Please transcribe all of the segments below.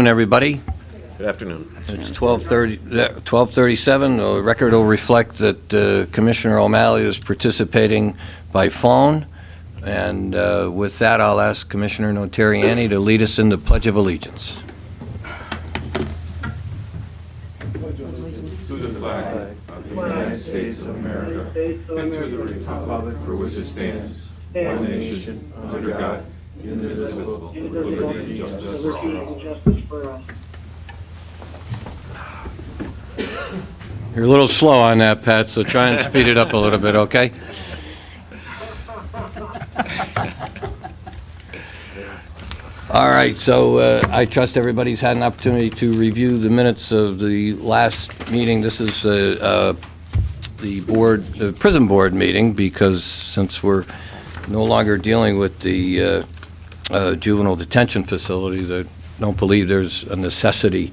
Everybody. Good afternoon. It's 12:37. The record will reflect that Commissioner O'Malley is participating by phone. And with that, I'll ask Commissioner Notarianni to lead us in the Pledge of Allegiance. To the flag of the United States of America and to the republic for which it stands, one nation, under God, indivisible, with liberty and justice for all. You're a little slow on that, Pat, so try and speed it up a little bit, okay? All right, so I trust everybody's had an opportunity to review the minutes of the last meeting. This is the prison board meeting, because since we're no longer dealing with the juvenile detention facility, I don't believe there's a necessity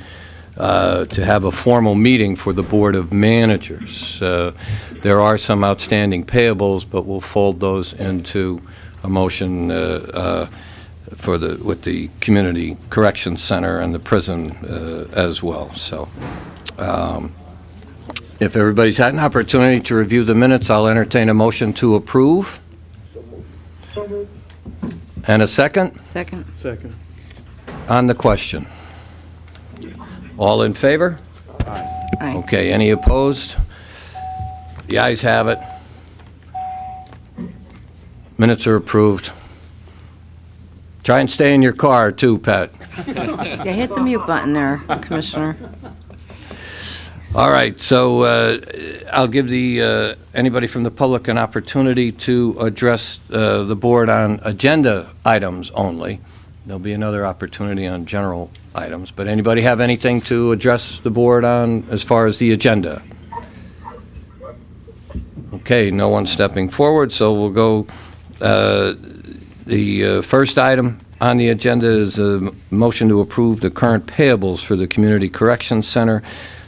to have a formal meeting for the Board of Managers. There are some outstanding payables, but we'll fold those into a motion with the Community Correction Center and the prison as well. So if everybody's had an opportunity to review the minutes, I'll entertain a motion to approve. And a second? Second. On the question. All in favor? Aye. Okay, any opposed? The ayes have it. Minutes are approved. Try and stay in your car, too, Pat. Yeah, hit the mute button there, Commissioner. All right, so I'll give anybody from the public an opportunity to address the board on agenda items only. There'll be another opportunity on general items, but anybody have anything to address the board on as far as the agenda? Okay, no one's stepping forward, so we'll go. The first item on the agenda is a motion to approve the current payables for the Community Corrections Center,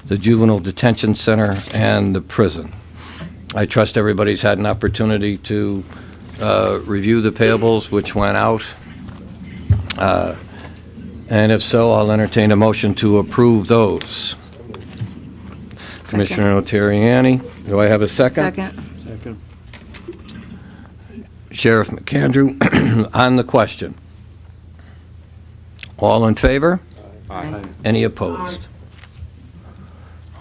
the Juvenile Detention Center, and the prison. I trust everybody's had an opportunity to review the payables which went out. And if so, I'll entertain a motion to approve those. Commissioner Notarianni, do I have a second? Second. Sheriff McAndrew, on the question. All in favor? Aye. Any opposed?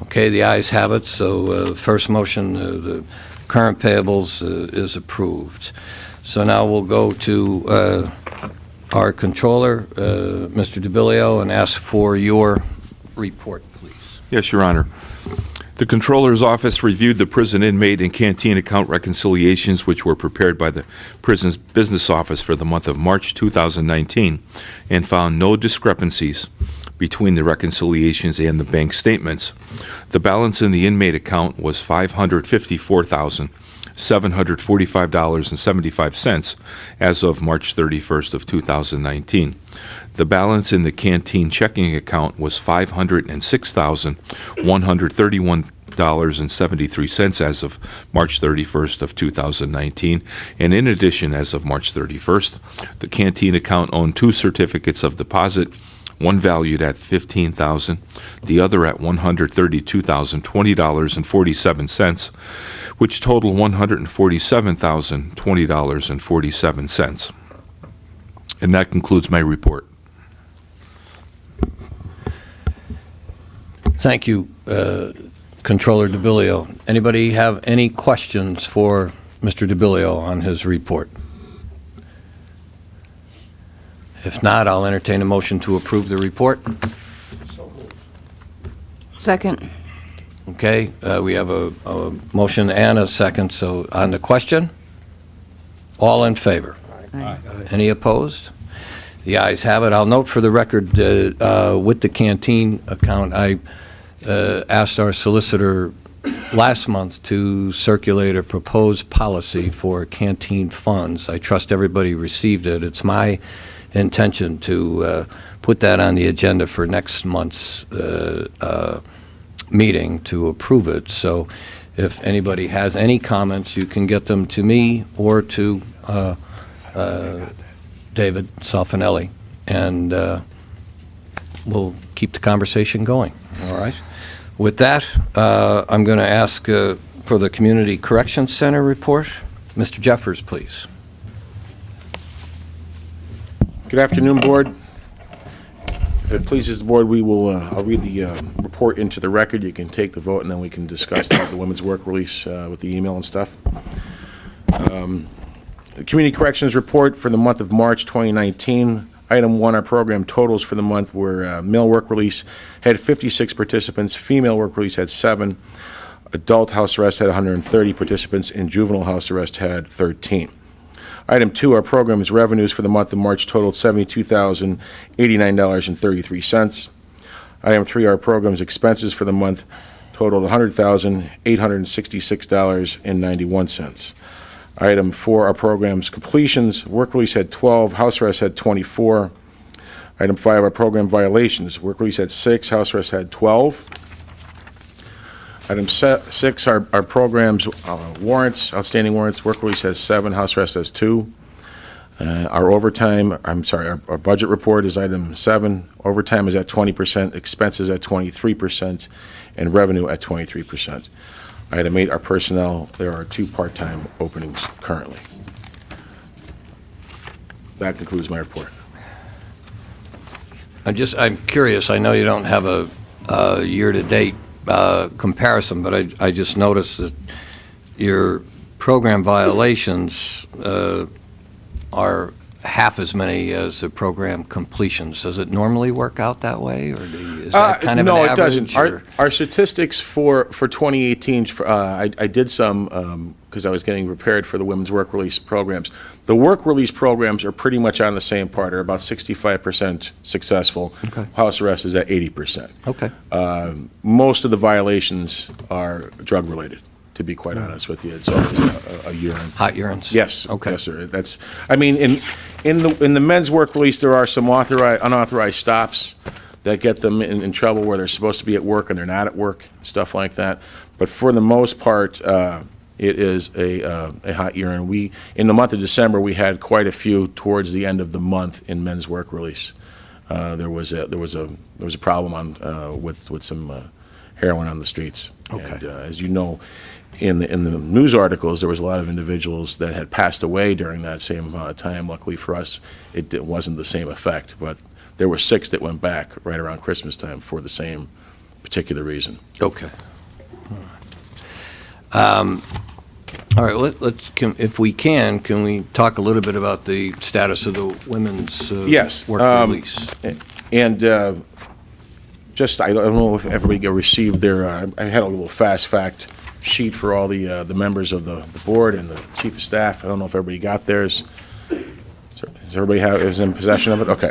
Okay, the ayes have it, so first motion, the current payables is approved. So now we'll go to our controller, Mr. DeBillio, and ask for your report, please. Yes, Your Honor. The Controller's Office reviewed the prison inmate and canteen account reconciliations which were prepared by the prison's business office for the month of March 2019 and found no discrepancies between the reconciliations and the bank statements. The balance in the inmate account was $554,745.75 as of March 31st of 2019. The balance in the canteen checking account was $506,131.73 as of March 31st of 2019. And in addition, as of March 31st, the canteen account owned two certificates of deposit, one valued at $15,000, the other at $132,020.47, which total $147,020.47. And that concludes my report. Thank you, Controller DeBillio. Anybody have any questions for Mr. DeBillio on his report? If not, I'll entertain a motion to approve the report. Second. Okay, we have a motion and a second, so on the question, all in favor? Aye. Any opposed? The ayes have it. I'll note for the record, with the canteen account, I asked our solicitor last month to circulate a proposed policy for canteen funds. I trust everybody received it. It's my intention to put that on the agenda for next month's meeting to approve it. So if anybody has any comments, you can get them to me or to David Salfinelli, and we'll keep the conversation going, all right? With that, I'm going to ask for the Community Corrections Center report. Mr. Jeffers, please. Good afternoon, Board. If it pleases the Board, we will, I'll read the report into the record. You can take the vote, and then we can discuss the women's work release with the email and stuff. The Community Corrections Report for the month of March 2019. Item 1, our program totals for the month were male work release had 56 participants, female work release had 7, adult house arrest had 130 participants, and juvenile house arrest had 13. Item 2, our program's revenues for the month of March totaled $72,089.33. Item 3, our program's expenses for the month totaled $100,866.91. Item 4, our program's completions. Work release had 12, house arrest had 24. Item 5, our program violations. Work release had 6, house arrest had 12. Item 6, our program's warrants, outstanding warrants. Work release has 7, house arrest has 2. Our budget report is item 7. Overtime is at 20%, expenses at 23%, and revenue at 23%. Item 8, our personnel, there are 2 part-time openings currently. That concludes my report. I'm curious, I know you don't have a year-to-date comparison, but I just noticed that your program violations are half as many as the program completions. Does it normally work out that way, or is that kind of no, an average? No, it doesn't. Our statistics for 2018, I did some because I was getting prepared for the women's work release programs. The work release programs are pretty much on the same part, are about 65% successful. Okay. House arrest is at 80%. Okay. Most of the violations are drug-related, to be quite honest with you. It's always a urine. Hot urines? Yes. Okay. Yes, sir. In the men's work release, there are some unauthorized stops that get them in trouble where they're supposed to be at work and they're not at work, stuff like that. But for the most part, it is a hot urine. In the month of December, we had quite a few towards the end of the month in men's work release. There was a problem with some heroin on the streets. Okay. And, as you know, in the news articles, there was a lot of individuals that had passed away during that same amount of time. Luckily for us, it wasn't the same effect, but there were 6 that went back right around Christmas time for the same particular reason. Okay. All right, if we can we talk a little bit about the status of the women's Yes, work release? And I don't know if everybody received their, I had a little fast fact sheet for all the members of the board and the chief of staff. I don't know if everybody got theirs. Does everybody is in possession of it? Okay.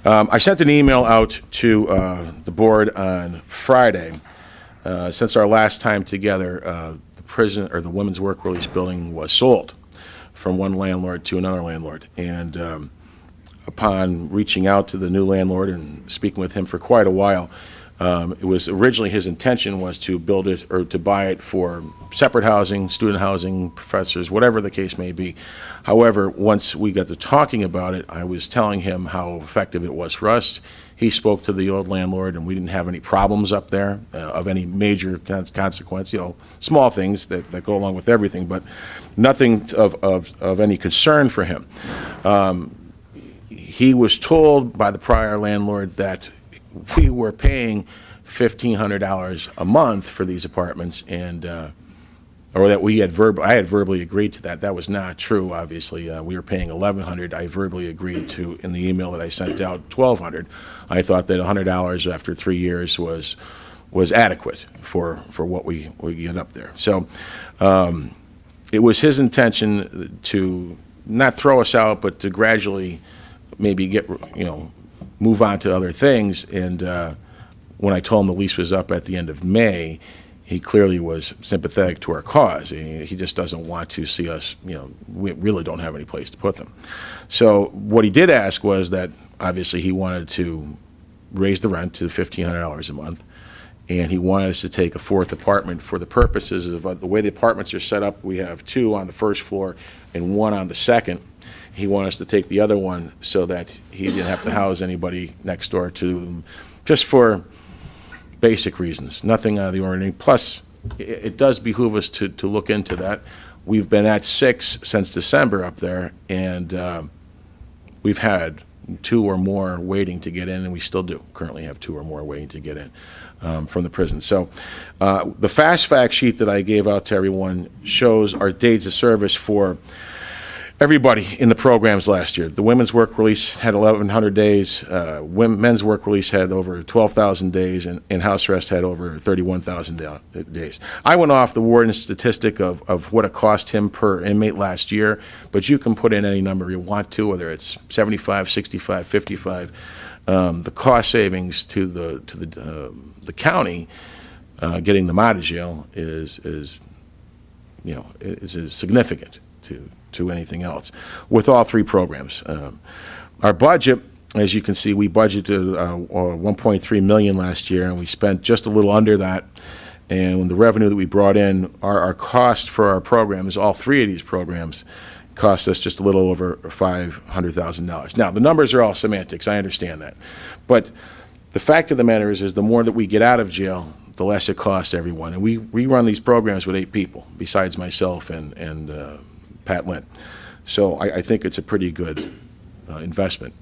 I sent an email out to the board on Friday. Since our last time together, the prison or the women's work release building was sold from one landlord to another landlord. And upon reaching out to the new landlord and speaking with him for quite a while, it was originally his intention was to build it or to buy it for separate housing, student housing, professors, whatever the case may be. However, once we got to talking about it, I was telling him how effective it was for us. He spoke to the old landlord, and we didn't have any problems up there of any major consequence. Small things that go along with everything, but nothing of any concern for him. He was told by the prior landlord that we were paying $1,500 a month for these apartments, and or that I had verbally agreed to that. That was not true. Obviously, we were paying $1,100. I verbally agreed to in the email that I sent out $1,200. I thought that $100 after 3 years was adequate for what we get up there. So it was his intention to not throw us out, but to gradually maybe move on to other things. And when I told him the lease was up at the end of May, he clearly was sympathetic to our cause. He just doesn't want to see us, we really don't have any place to put them. So what he did ask was that obviously he wanted to raise the rent to $1,500 a month, and he wanted us to take a 4th apartment for the purposes of the way the apartments are set up. We have 2 on the 1st floor and 1 on the 2nd. He wanted us to take the other one so that he didn't have to house anybody next door to them. just for basic reasons, nothing out of the ordinary. Plus, it does behoove us to look into that. We've been at 6 since December up there, and we've had 2 or more waiting to get in, and we still do currently have 2 or more waiting to get in from the prison. So the fast fact sheet that I gave out to everyone shows our dates of service for everybody in the programs last year. The women's work release had 1,100 days. Men's work release had over 12,000 days, and house arrest had over 31,000 days. I went off the warden's statistic of what it cost him per inmate last year, but you can put in any number you want to, whether it's 75, 65, 55. The cost savings to the county getting them out of jail is significant to anything else with all 3 programs. Our budget, as you can see, we budgeted $1.3 million last year, and we spent just a little under that. And the revenue that we brought in, our cost for our programs, all 3 of these programs, cost us just a little over $500,000. Now, the numbers are all semantics. I understand that. But the fact of the matter is the more that we get out of jail, the less it costs everyone. And we run these programs with 8 people, besides myself and Pat Lynn. So I think it's a pretty good investment.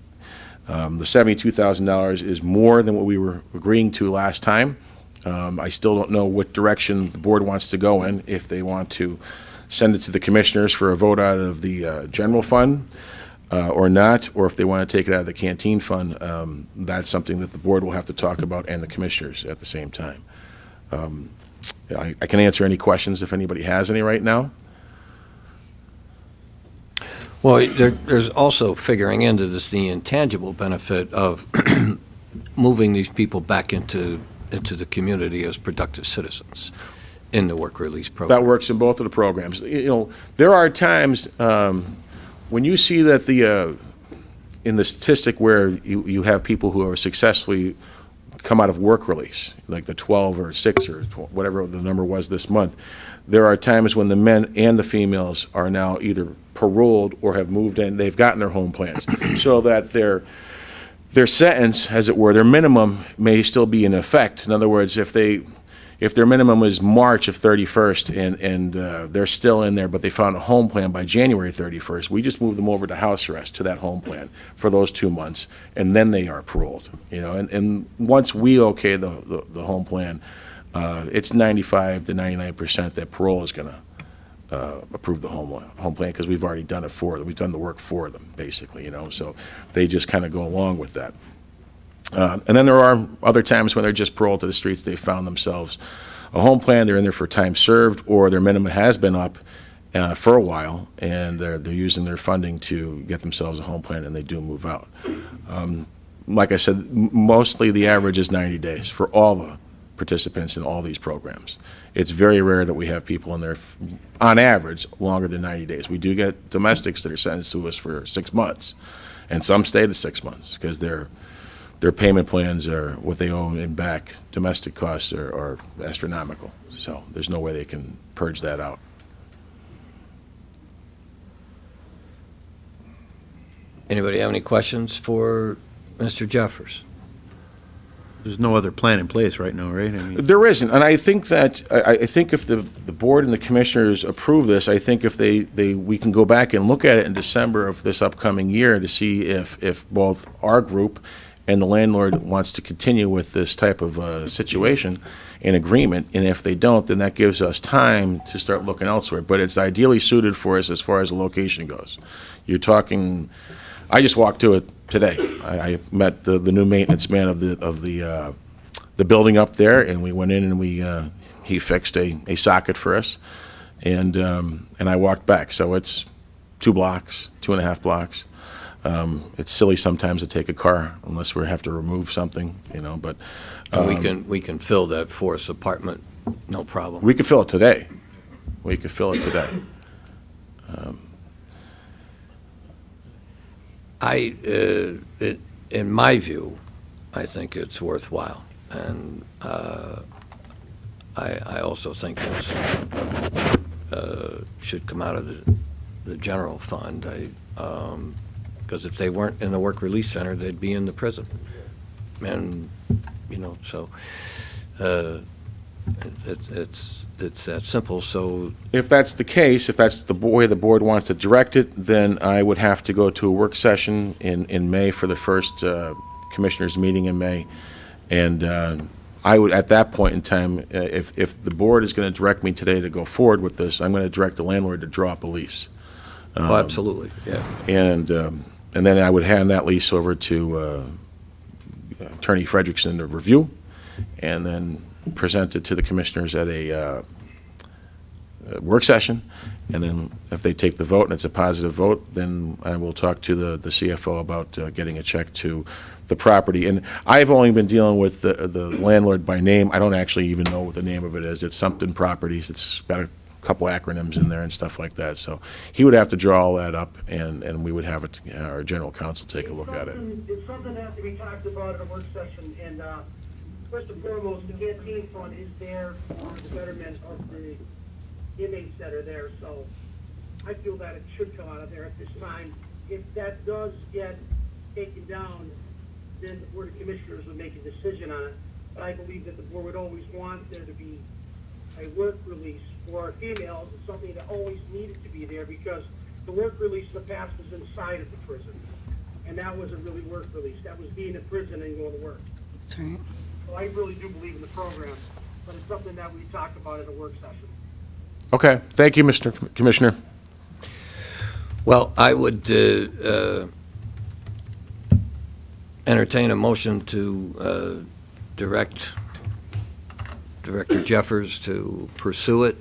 The $72,000 is more than what we were agreeing to last time. I still don't know what direction the board wants to go in, if they want to send it to the commissioners for a vote out of the general fund or not, or if they want to take it out of the canteen fund. That's something that the board will have to talk about, and the commissioners at the same time. I can answer any questions if anybody has any right now. Well, there's also figuring into this the intangible benefit of moving these people back into the community as productive citizens in the work release program. That works in both of the programs. There are times when you see that in the statistic where you have people who are successfully come out of work release, like the 12 or 6 or whatever the number was this month, there are times when the men and the females are now either paroled or have moved in, they've gotten their home plans, so that their sentence, as it were, their minimum may still be in effect. In other words, if their minimum is March of 31st and they're still in there, but they found a home plan by January 31st, we just move them over to house arrest to that home plan for those 2 months, and then they are paroled. And once we okay the home plan, it's 95 to 99% that parole is going to approve the home plan, because we've already done it for them. We've done the work for them, basically. So they just kind of go along with that. And then there are other times when they're just paroled to the streets. They found themselves a home plan. They're in there for time served, or their minimum has been up for a while, and they're using their funding to get themselves a home plan, and they do move out. Like I said, mostly the average is 90 days for all the participants in all these programs. It's very rare that we have people in there, on average, longer than 90 days. We do get domestics that are sentenced to us for 6 months, and some stay to 6 months because their payment plans are what they owe in back. Domestic costs are astronomical, so there's no way they can purge that out. Anybody have any questions for Mr. Jeffers? There's no other plan in place right now, right? I mean, There isn't, and I think that, I think if the board and the commissioners approve this, I think if we can go back and look at it in December of this upcoming year to see if both our group and the landlord wants to continue with this type of situation in agreement, and if they don't, then that gives us time to start looking elsewhere. But it's ideally suited for us as far as the location goes. You're talking, I just walked to it today. I met the new maintenance man of the building up there, and we went in and he fixed a socket for us, and I walked back. So it's 2 blocks, 2.5 blocks. It's silly sometimes to take a car unless we have to remove something, but We can fill that fourth apartment, no problem. we could fill it today. We could fill it today. In my view, I think it's worthwhile, and I also think this should come out of the general fund. Because if they weren't in the work release center, they'd be in the prison, and so it's that simple, so, If that's the case, if that's the way the board wants to direct it, then I would have to go to a work session in May for the first commissioners' meeting in May. And I would, at that point in time, if the board is going to direct me today to go forward with this, I'm going to direct the landlord to draw up a lease. oh, absolutely, yeah. And then I would hand that lease over to Attorney Frederickson to review, and then present it to the commissioners at a work session. And then if they take the vote and it's a positive vote, then I will talk to the CFO about getting a check to the property. And I've only been dealing with the landlord by name. I don't actually even know what the name of it is. It's something properties. It's got a couple acronyms in there and stuff like that. So he would have to draw all that up, and we would have it, our general counsel take a look at it. It's something that has to be talked about at a work session, and first and foremost, the canteen fund is there for the betterment of the inmates that are there, so I feel that it should come out of there at this time. If that does get taken down, then the Board of Commissioners would make a decision on it, but I believe that the board would always want there to be a work release for females. It's something that always needed to be there, because the work release in the past was inside of the prison, and that wasn't really work release. That was being in prison and going to work. That's right. So I really do believe in the program, but it's something that we talk about at a work session. Okay, thank you, Mr. Commissioner. Well, I would entertain a motion to direct Director Jeffers to pursue it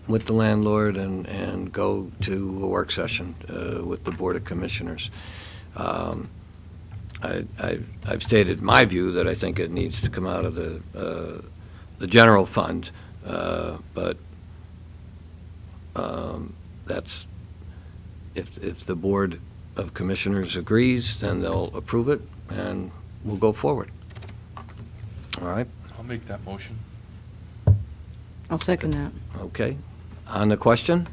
with the landlord and go to a work session with the Board of Commissioners. I've stated my view that I think it needs to come out of the general fund, but that's, if the Board of Commissioners agrees, then they'll approve it, and we'll go forward. All right? I'll make that motion. I'll second that. Okay. On the question?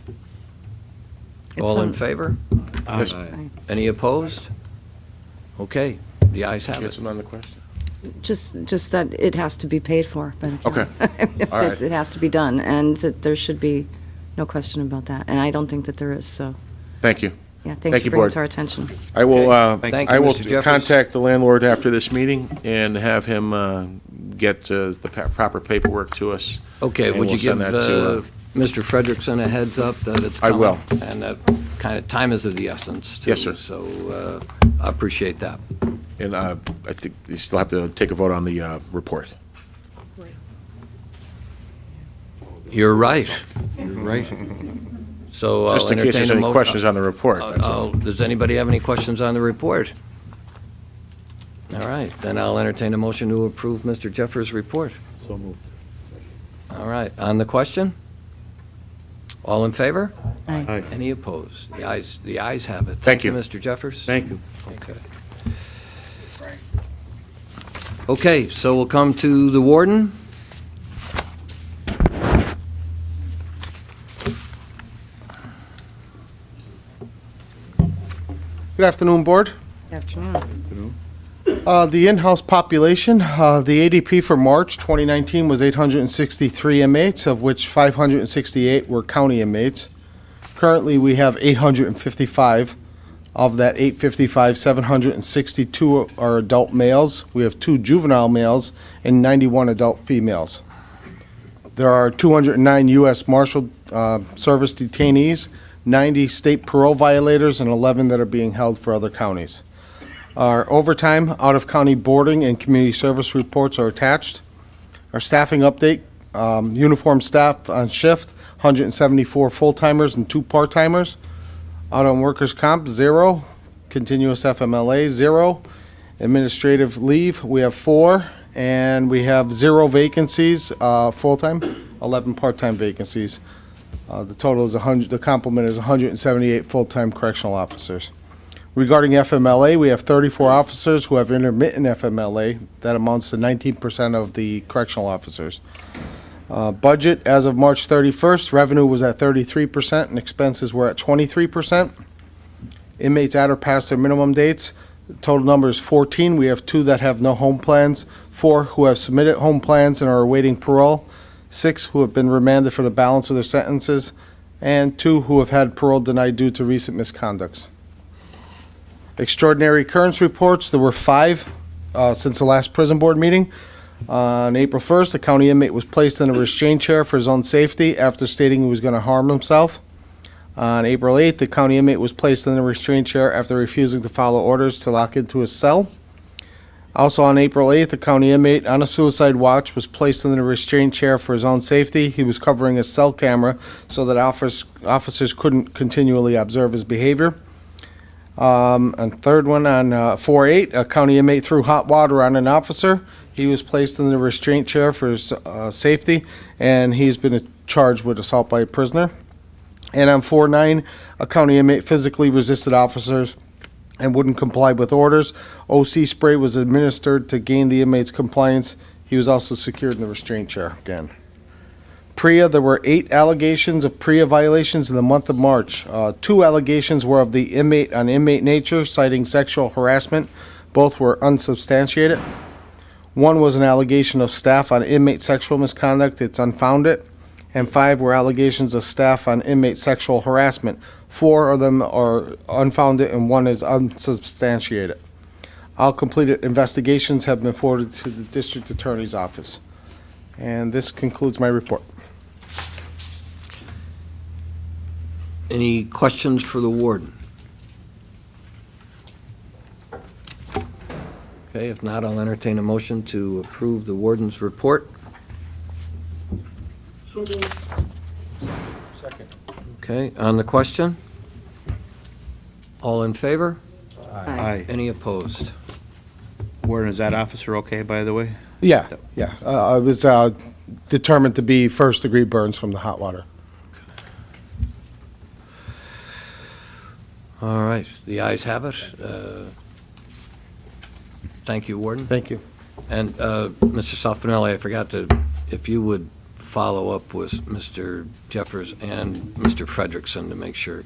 It's All in some- favor? Yes. Aye. Any opposed? Okay, the ayes have Get it. some on the question? Just that it has to be paid for by the Okay. county. All right. It has to be done, and that there should be no question about that, and I don't think that there is, so, Thank you. yeah, Thank thanks you, for bringing Board. it to our attention. I will, Thank you, I will Mr. Jeffers. contact the landlord after this meeting and have him get the proper paperwork to us. Okay, And would you we'll send give that to, Mr. Frederickson a heads up that it's I coming? will. And that kind of time is of the essence, too. Yes, sir. So I appreciate that. And I think you still have to take a vote on the report. You're right. Right. So I'll Just in case entertain there's a any mo- questions on the report, that's all. Does anybody have any questions on the report? All right, then I'll entertain a motion to approve Mr. Jeffers' report. So moved. All right, on the question? All in favor? Aye. Any opposed? The ayes have it. Thank you. Mr. Jeffers. Thank you. Okay. Okay, so we'll come to the warden. Good afternoon, Board. Afternoon. The in-house population, the ADP for March 2019 was 863 inmates, of which 568 were county inmates. Currently, we have 855. Of that 855, 762 are adult males. We have 2 juvenile males and 91 adult females. There are 209 U.S. Marshal Service detainees, 90 state parole violators, and 11 that are being held for other counties. Our overtime, out-of-county boarding, and community service reports are attached. Our staffing update, uniform staff on shift, 174 full-timers and 2 part-timers. Out on workers' comp, 0. Continuous FMLA, 0. Administrative leave, we have 4. And we have 0 vacancies, full-time, 11 part-time vacancies. The total is 100, the complement is 178 full-time correctional officers. Regarding FMLA, we have 34 officers who have intermittent FMLA. That amounts to 19% of the correctional officers. Budget, as of March 31st, revenue was at 33% and expenses were at 23%. Inmates at or past their minimum dates, The total number is 14. We have 2 that have no home plans, 4 who have submitted home plans and are awaiting parole, 6 who have been remanded for the balance of their sentences, and 2 who have had parole denied due to recent misconducts. Extraordinary occurrence reports, there were 5 since the last prison board meeting. On April 1st, the county inmate was placed in a restraint chair for his own safety after stating he was going to harm himself. On April 8th, the county inmate was placed in a restraint chair after refusing to follow orders to lock into his cell. Also on April 8th, the county inmate on a suicide watch was placed in a restraint chair for his own safety. He was covering his cell camera so that officers couldn't continually observe his behavior. And third one on 4/8, a county inmate threw hot water on an officer. He was placed in the restraint chair for his safety, and he's been charged with assault by a prisoner. And on 4/9, a county inmate physically resisted officers and wouldn't comply with orders. OC spray was administered to gain the inmate's compliance. He was also secured in the restraint chair again. PREA, there were 8 allegations of PREA violations in the month of March. 2 allegations were of the inmate on inmate nature, citing sexual harassment. Both were unsubstantiated. 1 was an allegation of staff on inmate sexual misconduct. It's unfounded. And 5 were allegations of staff on inmate sexual harassment. 4 of them are unfounded and 1 is unsubstantiated. All completed investigations have been forwarded to the district attorney's office. And this concludes my report. Any questions for the warden? Okay, if not, I'll entertain a motion to approve the warden's report. So moved. Okay, on the question? All in favor? Aye. Any opposed? Warden, is that officer okay, by the way? Yeah. I was determined to be first-degree burns from the hot water. All right, the ayes have it. Thank you, Warden. Thank you. And Mr. Salfinelli, I forgot to, if you would follow up with Mr. Jeffers and Mr. Frederickson to make sure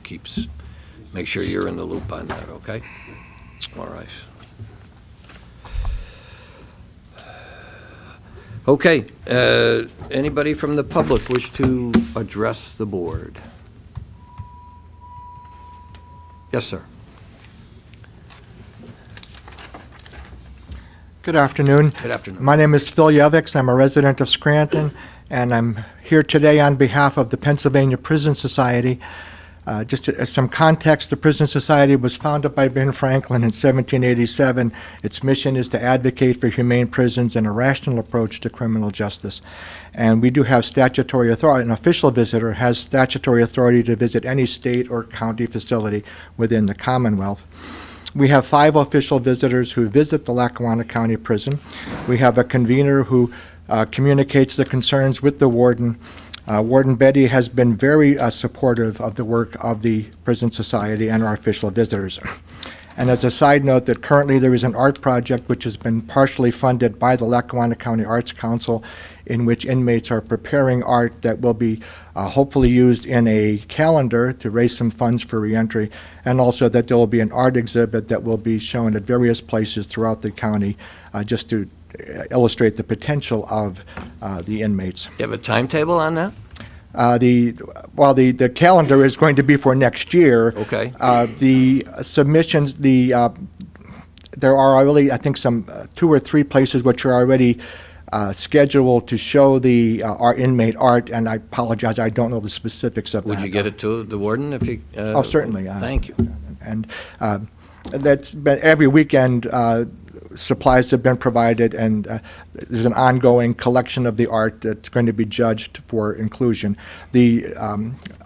you're in the loop on that, okay? All right. Okay, anybody from the public wish to address the board? Yes, sir. Good afternoon. Good afternoon. My name is Phil Yeviks. I'm a resident of Scranton, and I'm here today on behalf of the Pennsylvania Prison Society. Just as some context, the Prison Society was founded by Ben Franklin in 1787. Its mission is to advocate for humane prisons and a rational approach to criminal justice. And we do have statutory authority. An official visitor has statutory authority to visit any state or county facility within the Commonwealth. We have 5 official visitors who visit the Lackawanna County Prison. We have a convener who communicates the concerns with the warden. Warden Betty has been very supportive of the work of the Prison Society and our official visitors. And as a side note, that currently there is an art project which has been partially funded by the Lackawanna County Arts Council, in which inmates are preparing art that will be hopefully used in a calendar to raise some funds for reentry, and also that there will be an art exhibit that will be shown at various places throughout the county just to illustrate the potential of the inmates. You have a timetable on that? The calendar is going to be for next year. Okay. The submissions, there are already, I think, some 2 or 3 places which are already scheduled to show our inmate art, and I apologize, I don't know the specifics of that. Would you get it to the warden if you? Oh, certainly. Thank you. And that's been every weekend. Supplies have been provided, and there's an ongoing collection of the art that's going to be judged for inclusion. The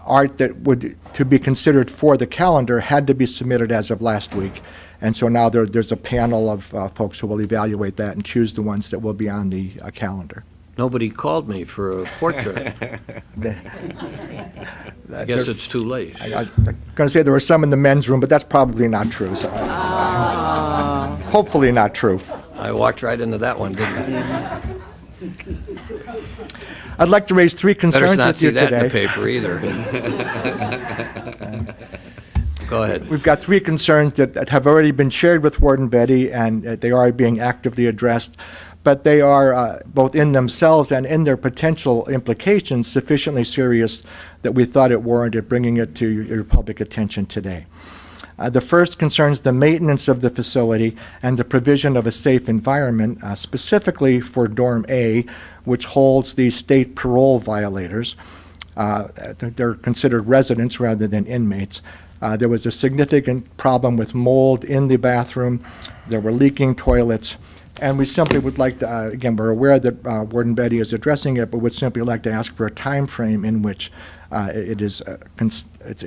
art that would to be considered for the calendar had to be submitted as of last week, and so now there's a panel of folks who will evaluate that and choose the ones that will be on the calendar. Nobody called me for a portrait. I guess it's too late. I'm going to say there were some in the men's room, but that's probably not true. So hopefully not true. I walked right into that one, didn't I? I'd like to raise 3 Better concerns not with see you that today. in the paper either. Go ahead. We've got three concerns that have already been shared with Warden Betty, and they are being actively addressed, but they are both in themselves and in their potential implications sufficiently serious that we thought it warranted bringing it to your public attention today. The first concerns the maintenance of the facility and the provision of a safe environment, specifically for Dorm A, which holds the state parole violators. They're considered residents rather than inmates. There was a significant problem with mold in the bathroom. There were leaking toilets. And we simply would like to, again, we're aware that Warden Betty is addressing it, but would simply like to ask for a time frame in which it's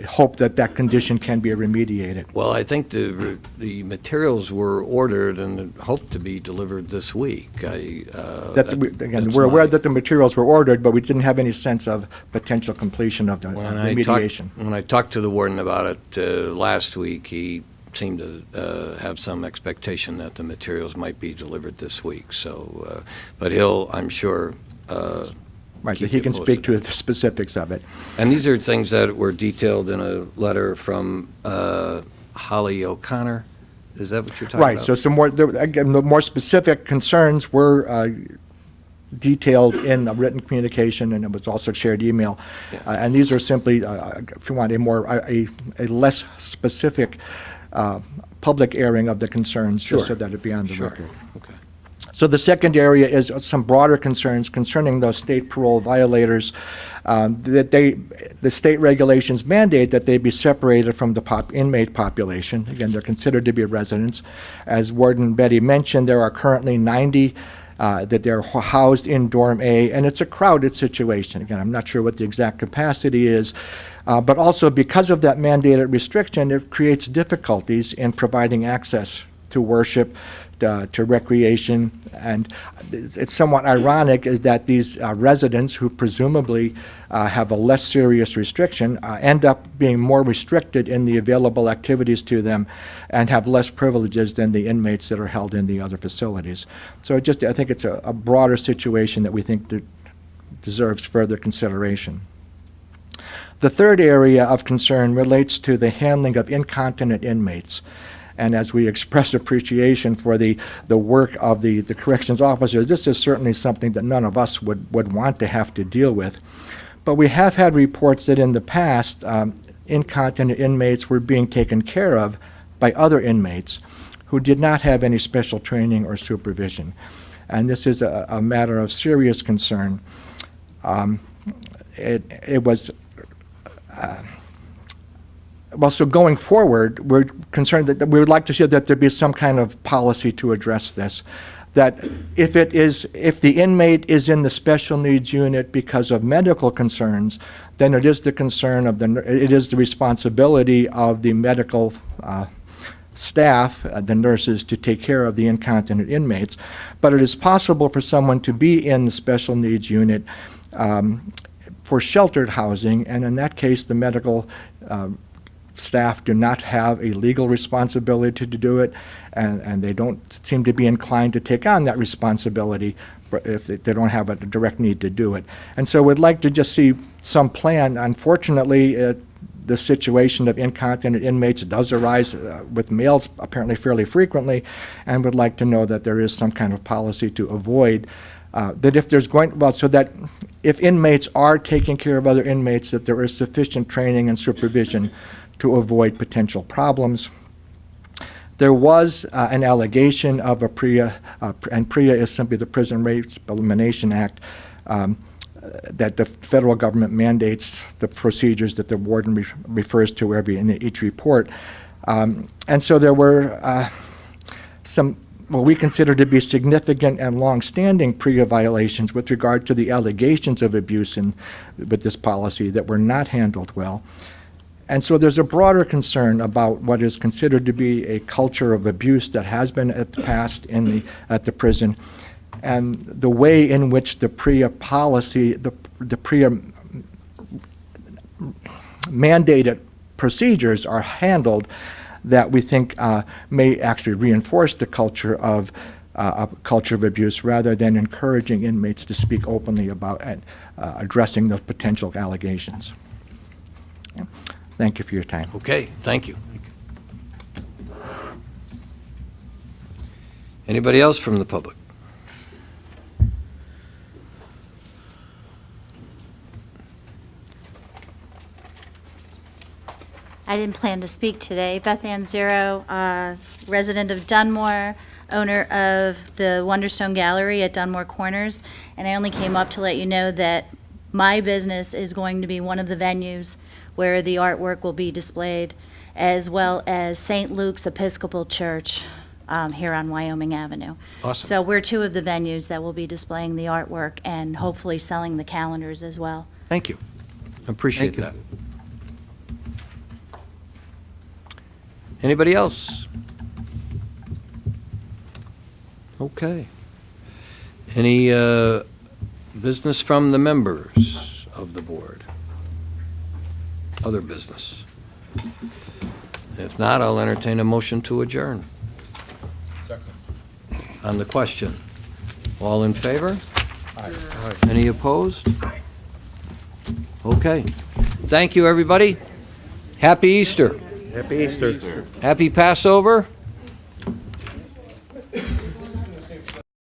hope that that condition can be remediated. Well, I think the materials were ordered and hoped to be delivered this week. Again, we're aware that the materials were ordered, but we didn't have any sense of potential completion of the remediation. When I talked to the warden about it last week, he seemed to have some expectation that the materials might be delivered this week. So, but he'll, I'm sure, Right, keep that he you can posted speak to on the specifics of it. And these are things that were detailed in a letter from Holly O'Connor. Is that what you're talking Right, about? so some more, again, the more specific concerns were detailed in a written communication, and it was also shared email. Yeah. And these are simply, if you want, a less specific public airing of the concerns, just so that it be on the Sure. record. Okay. So the second area is some broader concerns concerning those state parole violators, that the state regulations mandate that they be separated from the inmate population. Again, they're considered to be residents. As Warden Betty mentioned, there are currently 90 that they're housed in Dorm A, and it's a crowded situation. Again, I'm not sure what the exact capacity is, but also because of that mandated restriction, it creates difficulties in providing access to worship, to recreation, and it's somewhat ironic is that these residents who presumably have a less serious restriction end up being more restricted in the available activities to them and have less privileges than the inmates that are held in the other facilities. So I think it's a broader situation that we think that deserves further consideration. The third area of concern relates to the handling of incontinent inmates. And as we express appreciation for the work of the corrections officers, this is certainly something that none of us would want to have to deal with. But we have had reports that in the past, incontinent inmates were being taken care of by other inmates who did not have any special training or supervision. And this is a matter of serious concern. Well, so going forward, we're concerned that we would like to see that there be some kind of policy to address this. That if the inmate is in the special needs unit because of medical concerns, then it is the concern of it is the responsibility of the medical staff, the nurses, to take care of the incontinent inmates. But it is possible for someone to be in the special needs unit for sheltered housing, and in that case, the medical staff do not have a legal responsibility to do it, and they don't seem to be inclined to take on that responsibility if they don't have a direct need to do it. And so we'd like to just see some plan. Unfortunately, the situation of incontinent inmates does arise with males apparently fairly frequently, and would like to know that there is some kind of policy to avoid that if there's so that if inmates are taking care of other inmates, that there is sufficient training and supervision to avoid potential problems. There was an allegation of a PREA, and PREA is simply the Prison Rape Elimination Act, that the federal government mandates the procedures that the warden refers to in each report. And so there were some what we consider to be significant and long-standing PREA violations with regard to the allegations of abuse with this policy that were not handled well. And so there's a broader concern about what is considered to be a culture of abuse that has been at the past at the prison, and the way in which the PREA policy, the PREA mandated procedures are handled that we think may actually reinforce the culture of abuse rather than encouraging inmates to speak openly about addressing those potential allegations. Thank you for your time. Okay, thank you. Anybody else from the public? I didn't plan to speak today. Beth Ann Zero, resident of Dunmore, owner of the Wonderstone Gallery at Dunmore Corners, and I only came up to let you know that my business is going to be one of the venues where the artwork will be displayed, as well as St. Luke's Episcopal Church here on Wyoming Avenue. Awesome. So we're two of the venues that will be displaying the artwork and hopefully selling the calendars as well. Thank you. Appreciate Thank you. that. Anybody else? Okay. Any business from the members of the board? Other business? If not, I'll entertain a motion to adjourn. Second. On the question, all in favor? Aye. Any opposed? Okay. Thank you, everybody. Happy Easter. Happy Easter. Happy Passover.